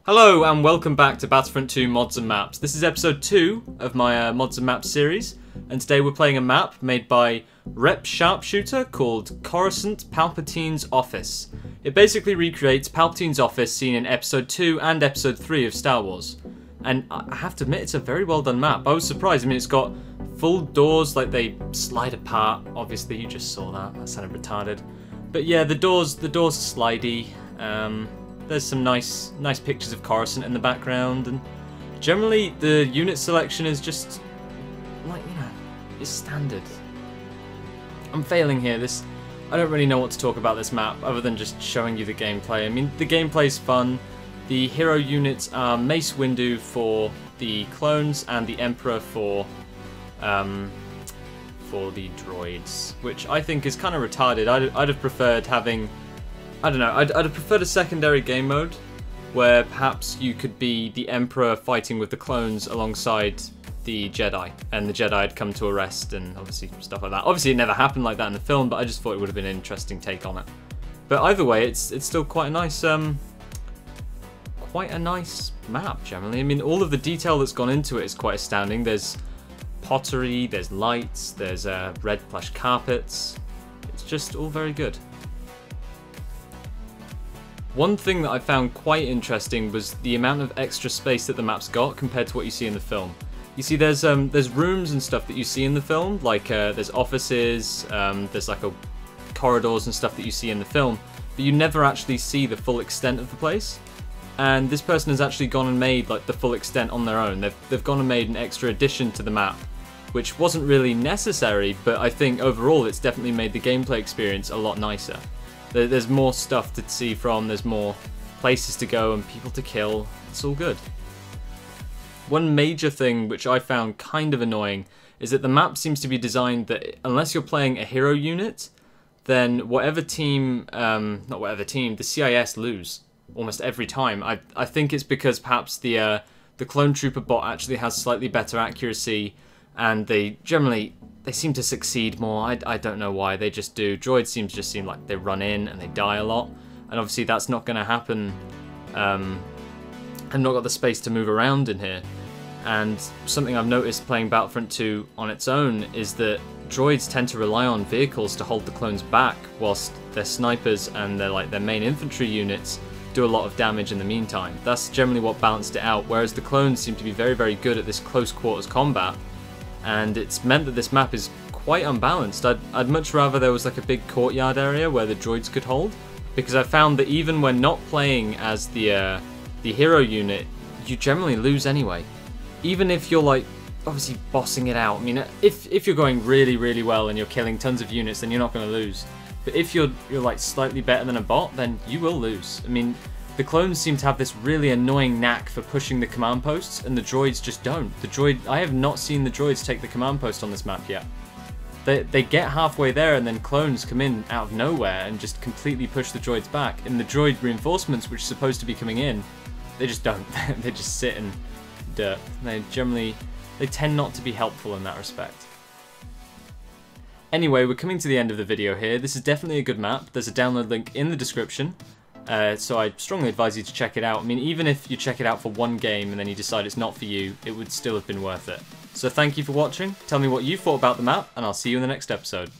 Hello and welcome back to Battlefront 2 Mods and Maps. This is episode 2 of my Mods and Maps series, and today we're playing a map made by Rep Sharpshooter called Coruscant Palpatine's Office. It basically recreates Palpatine's office seen in episode 2 and episode 3 of Star Wars. And I have to admit, it's a very well done map. I was surprised. I mean, it's got full doors, like they slide apart. Obviously, you just saw that. That sounded retarded. But yeah, the doors are slidey. There's some nice pictures of Coruscant in the background, and generally the unit selection is just like, it's standard. I'm failing here. I don't really know what to talk about this map other than just showing you the gameplay. I mean, the gameplay's fun. The hero units are Mace Windu for the clones and the Emperor for the droids, which I think is kind of retarded. I'd have preferred having, I don't know, I'd have preferred a secondary game mode where perhaps you could be the Emperor fighting with the clones alongside the Jedi, and the Jedi had come to arrest and obviously stuff like that. Obviously it never happened like that in the film, but I just thought it would have been an interesting take on it. But either way, it's still quite a nice map generally. I mean, all of the detail that's gone into it is quite astounding. There's pottery, there's lights, there's red plush carpets. It's just all very good. One thing that I found quite interesting was the amount of extra space that the map's got compared to what you see in the film. You see, there's rooms and stuff that you see in the film, like there's offices, there's like corridors and stuff that you see in the film, but you never actually see the full extent of the place. And this person has actually gone and made like the full extent on their own. They've gone and made an extra addition to the map, which wasn't really necessary, but I think overall it's definitely made the gameplay experience a lot nicer. There's more stuff to see from, there's more places to go and people to kill. It's all good. One major thing which I found kind of annoying is that the map seems to be designed that unless you're playing a hero unit, then whatever team, the CIS lose almost every time. I think it's because perhaps the clone trooper bot actually has slightly better accuracy, and they seem to succeed more. I don't know why, they just do. Droids just seem like they run in and they die a lot, and obviously that's not going to happen. I've not got the space to move around in here. And something I've noticed playing Battlefront 2 on its own is that droids tend to rely on vehicles to hold the clones back, whilst their snipers and their main infantry units do a lot of damage in the meantime. That's generally what balanced it out, whereas the clones seem to be very, very good at this close quarters combat, and it's meant that this map is quite unbalanced. I'd much rather there was like a big courtyard area where the droids could hold, because I found that even when not playing as the hero unit, you generally lose anyway. Even if you're like obviously bossing it out. I mean, if you're going really, really well and you're killing tons of units, then you're not going to lose. But if you're like slightly better than a bot, then you will lose. I mean, the clones seem to have this really annoying knack for pushing the command posts, and the droids just don't. I have not seen the droids take the command post on this map yet. They get halfway there and then clones come in out of nowhere and just completely push the droids back. And the droid reinforcements, which are supposed to be coming in, they just don't. They just sit in dirt. They tend not to be helpful in that respect. Anyway, we're coming to the end of the video here. This is definitely a good map. There's a download link in the description, so I strongly advise you to check it out. I mean, even if you check it out for one game and then you decide it's not for you, it would still have been worth it. So thank you for watching. Tell me what you thought about the map, and I'll see you in the next episode.